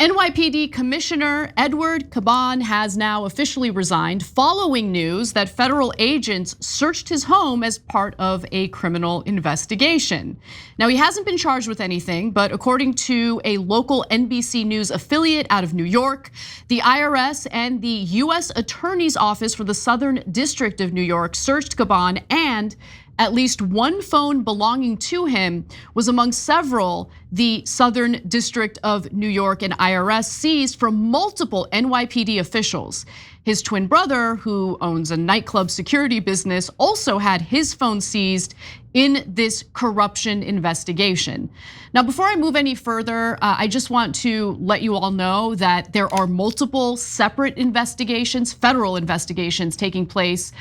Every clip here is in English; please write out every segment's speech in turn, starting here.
NYPD Commissioner Edward Caban has now officially resigned following news that federal agents searched his home as part of a criminal investigation. Now, he hasn't been charged with anything, but according to a local NBC News affiliate out of New York, the IRS and the US Attorney's Office for the Southern District of New York searched Caban, and at least one phone belonging to him was among several the Southern District of New York and IRS seized from multiple NYPD officials. His twin brother, who owns a nightclub security business, also had his phone seized in this corruption investigation. Now, before I move any further, I just want to let you all know that there are multiple separate investigations, federal investigations taking place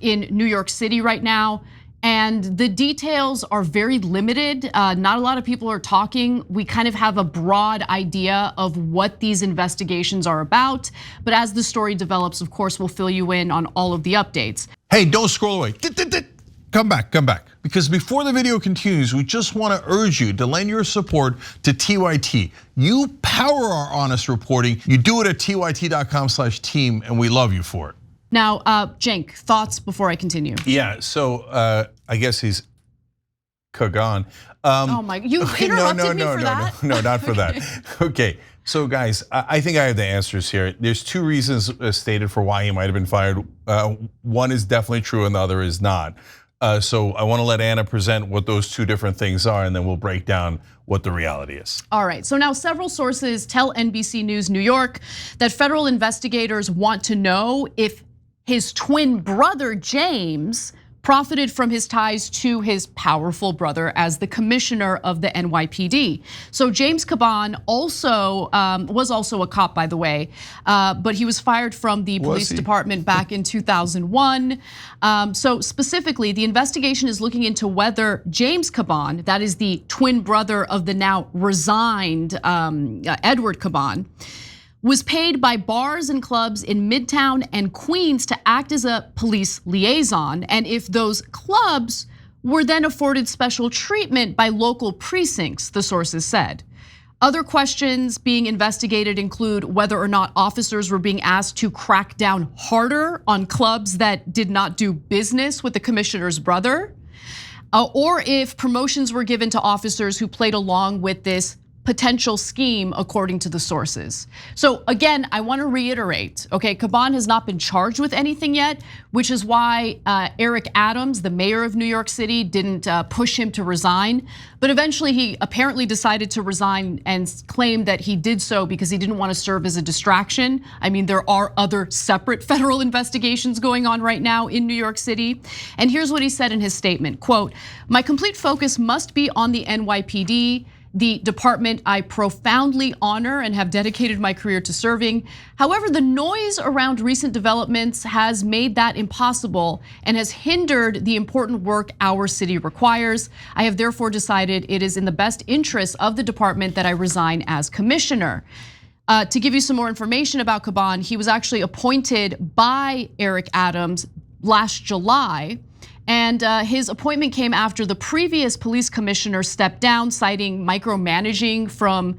in New York City right now. And the details are very limited. Not a lot of people are talking. We kind of have a broad idea of what these investigations are about. But as the story develops, of course, we'll fill you in on all of the updates. Hey, don't scroll away. Come back. Because before the video continues, we just want to urge you to lend your support to TYT. You power our honest reporting. You do it at tyt.com/team, and we love you for it. Now, Cenk, thoughts before I continue? Yeah, so I guess he's Caban. Oh my, you interrupted me for that? No, not for that. Okay, so guys, I think I have the answers here. There's two reasons stated for why he might have been fired. One is definitely true and the other is not. So I want to let Anna present what those two different things are, and then we'll break down what the reality is. All right, so now several sources tell NBC News New York that federal investigators want to know if his twin brother, James, profited from his ties to his powerful brother as the commissioner of the NYPD. So James Caban also was also a cop, by the way, but he was fired from the police department back in 2001. So specifically, the investigation is looking into whether James Caban, that is the twin brother of the now resigned Edward Caban, was paid by bars and clubs in Midtown and Queens to act as a police liaison, and if those clubs were then afforded special treatment by local precincts, the sources said. Other questions being investigated include whether or not officers were being asked to crack down harder on clubs that did not do business with the commissioner's brother, or if promotions were given to officers who played along with this potential scheme, according to the sources. So again, I want to reiterate, okay, Caban has not been charged with anything yet, which is why Eric Adams, the mayor of New York City, didn't push him to resign. But eventually he apparently decided to resign and claimed that he did so because he didn't want to serve as a distraction. I mean, there are other separate federal investigations going on right now in New York City. And here's what he said in his statement, quote, "My complete focus must be on the NYPD, the department I profoundly honor and have dedicated my career to serving. However, the noise around recent developments has made that impossible and has hindered the important work our city requires. I have therefore decided it is in the best interest of the department that I resign as commissioner." To give you some more information about Caban, he was actually appointed by Eric Adams last July. And his appointment came after the previous police commissioner stepped down, citing micromanaging from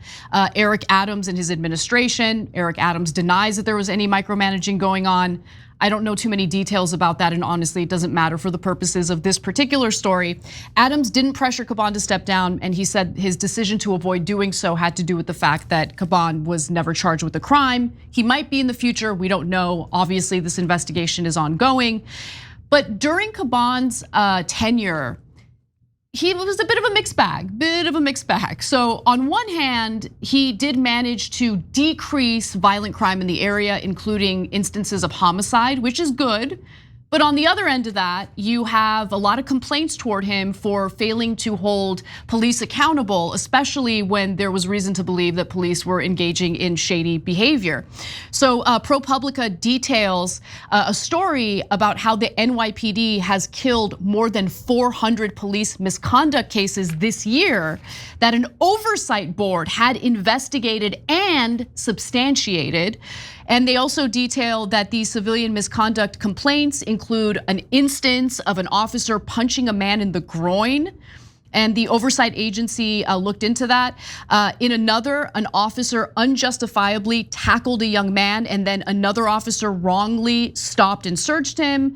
Eric Adams and his administration. Eric Adams denies that there was any micromanaging going on. I don't know too many details about that, and honestly, it doesn't matter for the purposes of this particular story. Adams didn't pressure Caban to step down, and he said his decision to avoid doing so had to do with the fact that Caban was never charged with a crime. He might be in the future, we don't know. Obviously, this investigation is ongoing. But during Caban's tenure, he was a bit of a mixed bag, So on one hand, he did manage to decrease violent crime in the area, including instances of homicide, which is good. But on the other end of that, you have a lot of complaints toward him for failing to hold police accountable, especially when there was reason to believe that police were engaging in shady behavior. So ProPublica details a story about how the NYPD has killed more than 400 police misconduct cases this year that an oversight board had investigated and substantiated. And they also detail that the civilian misconduct complaints include an instance of an officer punching a man in the groin, And the oversight agency looked into that. In another, an officer unjustifiably tackled a young man, and then another officer wrongly stopped and searched him.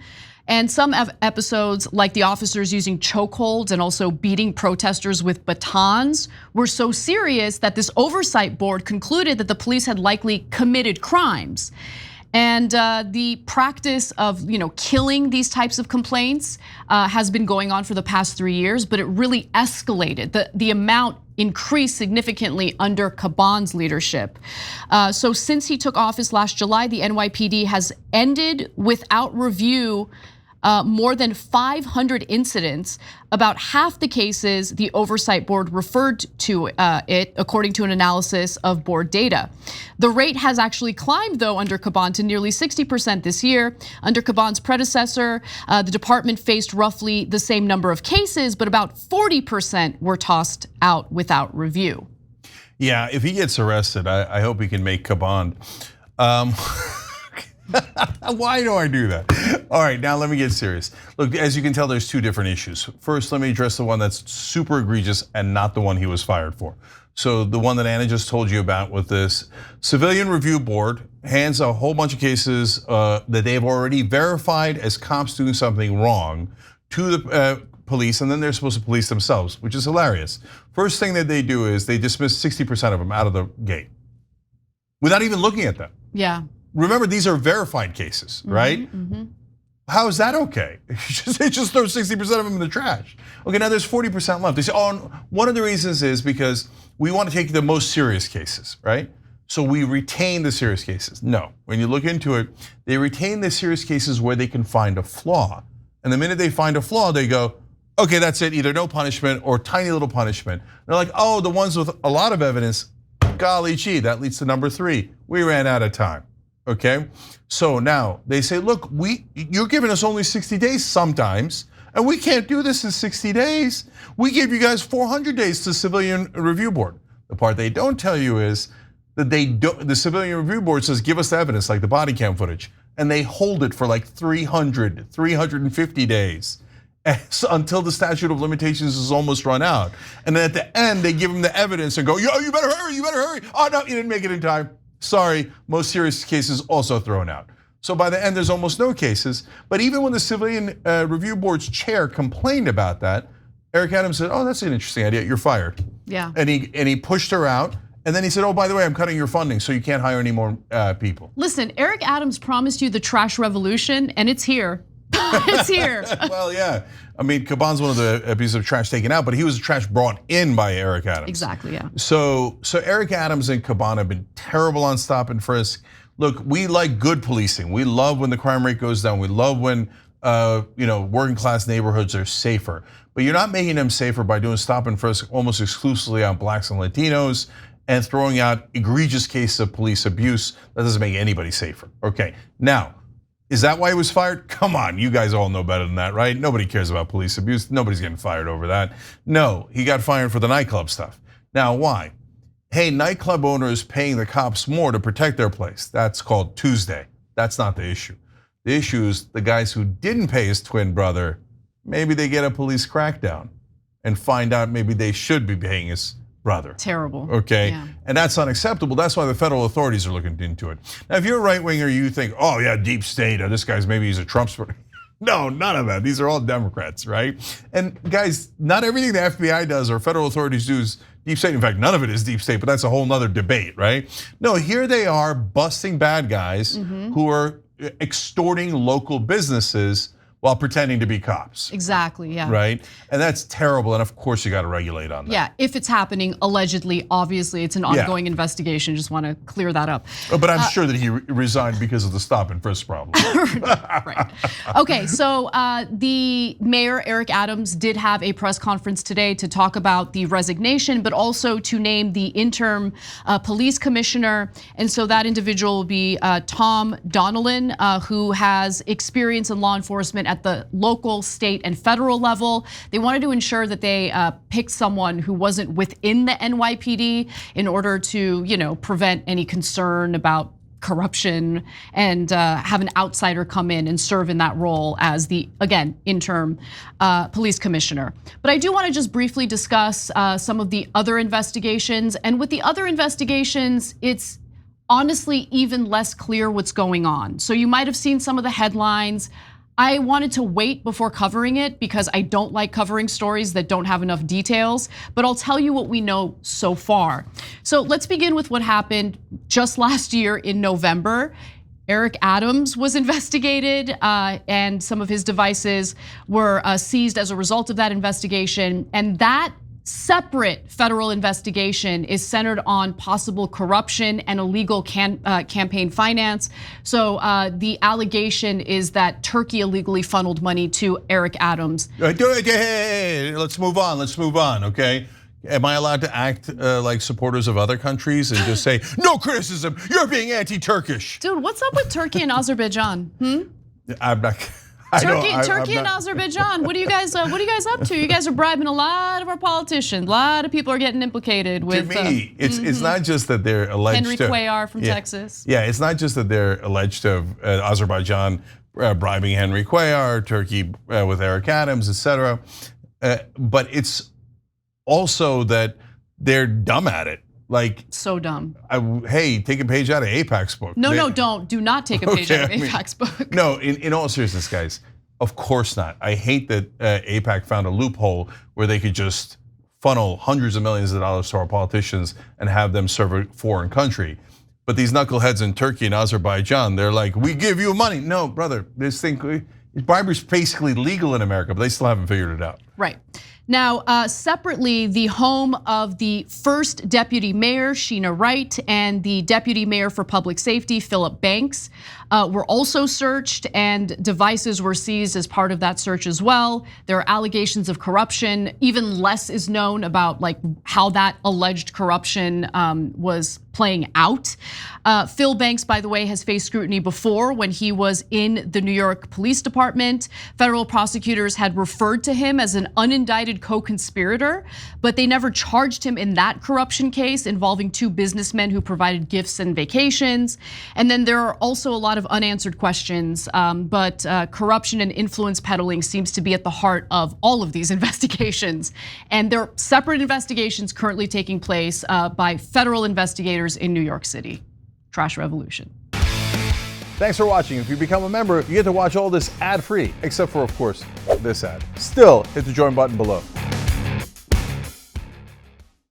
And some episodes, like the officers using chokeholds and also beating protesters with batons, were so serious that this oversight board concluded that the police had likely committed crimes. And the practice of killing these types of complaints has been going on for the past 3 years, but it really escalated. The amount increased significantly under Caban's leadership. So since he took office last July, the NYPD has ended without review more than 500 incidents. About half the cases the oversight board referred to it, according to an analysis of board data. The rate has actually climbed, though, under Caban to nearly 60% this year. Under Caban's predecessor, the department faced roughly the same number of cases, but about 40% were tossed out without review. Yeah, if he gets arrested, I hope he can make Caban. Why do I do that? All right, now let me get serious. Look, as you can tell, there's two different issues. First, let me address the one that's super egregious and not the one he was fired for. So the one that Anna just told you about with this civilian review board hands a whole bunch of cases that they've already verified as cops doing something wrong to the police, and then they're supposed to police themselves, which is hilarious. First thing that they do is they dismiss 60% of them out of the gate without even looking at them. Yeah. Remember, these are verified cases, right? How is that okay? They just throw 60% of them in the trash. Okay, now there's 40% left. They say, oh, one of the reasons is because we want to take the most serious cases, right? So we retain the serious cases. No, when you look into it, they retain the serious cases where they can find a flaw. And the minute they find a flaw, they go, okay, that's it, either no punishment or tiny little punishment. They're like, oh, the ones with a lot of evidence, golly gee, that leads to number 3. We ran out of time. Okay, so now they say, look, you're giving us only 60 days sometimes, and we can't do this in 60 days. We give you guys 400 days to civilian review board. The part they don't tell you is that the civilian review board says, give us the evidence, like the body cam footage, and they hold it for like 350 days until the statute of limitations is almost run out. And then at the end, they give them the evidence and go, yo, you better hurry, you better hurry. Oh no, you didn't make it in time. Sorry, most serious cases also thrown out. So by the end, there's almost no cases. But even when the civilian review board's chair complained about that, Eric Adams said, oh, that's an interesting idea, you're fired. Yeah. And he pushed her out. And then he said, oh, by the way, I'm cutting your funding so you can't hire any more people. Listen, Eric Adams promised you the trash revolution, and it's here. It's here. Well, yeah. I mean, Caban's one of the pieces of trash taken out, but he was the trash brought in by Eric Adams. Exactly, yeah. So Eric Adams and Caban have been terrible on stop and frisk. Look, we like good policing. We love when the crime rate goes down. We love when working class neighborhoods are safer. But you're not making them safer by doing stop and frisk almost exclusively on blacks and Latinos and throwing out egregious cases of police abuse. That doesn't make anybody safer. Okay, now, is that why he was fired? Come on, you guys all know better than that, right? Nobody cares about police abuse. Nobody's getting fired over that. No, he got fired for the nightclub stuff. Now, why? Hey, nightclub owners paying the cops more to protect their place. That's called Tuesday. That's not the issue. The issue is the guys who didn't pay his twin brother, maybe they get a police crackdown and find out maybe they should be paying his brother. Terrible. Okay, yeah. And that's unacceptable. That's why the federal authorities are looking into it. Now, if you're a right winger, you think, oh yeah, deep state, this guy's maybe he's a Trump supporter. No, none of that. These are all Democrats, right? And guys, not everything the FBI does or federal authorities do is deep state. In fact, none of it is deep state, but that's a whole nother debate, right? No, here they are busting bad guys who are extorting local businesses while pretending to be cops. Exactly, yeah. Right, and that's terrible, and of course you got to regulate on that. Yeah, if it's happening, allegedly, obviously it's an ongoing investigation, just want to clear that up. But I'm sure that he resigned because of the stop and frisk problem. Right. Okay, so the mayor, Eric Adams, did have a press conference today to talk about the resignation, but also to name the interim police commissioner. And so that individual will be Tom Donnellan, who has experience in law enforcement at the local, state, and federal level. They wanted to ensure that they picked someone who wasn't within the NYPD in order to, prevent any concern about corruption and have an outsider come in and serve in that role as the, again, interim police commissioner. But I do want to just briefly discuss some of the other investigations. And with the other investigations, it's honestly even less clear what's going on. So you might have seen some of the headlines. I wanted to wait before covering it because I don't like covering stories that don't have enough details, but I'll tell you what we know so far. So let's begin with what happened just last year in November. Eric Adams was investigated and some of his devices were seized as a result of that investigation. And that separate federal investigation is centered on possible corruption and illegal campaign finance. So the allegation is that Turkey illegally funneled money to Eric Adams. Let's move on, okay? Am I allowed to act like supporters of other countries and just say, no criticism, you're being anti-Turkish? Dude, what's up with Turkey and Azerbaijan? I'm not. Turkey and Azerbaijan. What are you guys up to? You guys are bribing a lot of our politicians. A lot of people are getting implicated with. To me, it's not just that they're alleged Henry Cuellar from Texas. Yeah, it's not just that they're alleged to have Azerbaijan bribing Henry Cuellar, Turkey with Eric Adams, etc. But it's also that they're dumb at it. Like so dumb. Hey, take a page out of AIPAC's book. No, don't. Do not take a page out of AIPAC's book. No, in all seriousness, guys, of course not. I hate that AIPAC found a loophole where they could just funnel hundreds of millions of dollars to our politicians and have them serve a foreign country. But these knuckleheads in Turkey and Azerbaijan, they're like, we give you money. No, brother, this thing, bribery's basically legal in America, but they still haven't figured it out. Right. Now, separately, the home of the first deputy mayor, Sheena Wright, and the deputy mayor for public safety, Philip Banks, were also searched, and devices were seized as part of that search as well. There are allegations of corruption. Even less is known about like how that alleged corruption was playing out. Phil Banks, by the way, has faced scrutiny before when he was in the New York Police Department. Federal prosecutors had referred to him as an unindicted co-conspirator, but they never charged him in that corruption case involving two businessmen who provided gifts and vacations. And then there are also a lot of unanswered questions, but corruption and influence peddling seems to be at the heart of all of these investigations. And there are separate investigations currently taking place by federal investigators in New York City. Trash revolution. Thanks for watching. If you become a member, you get to watch all this ad-free, except for, of course, this ad. Still, hit the join button below.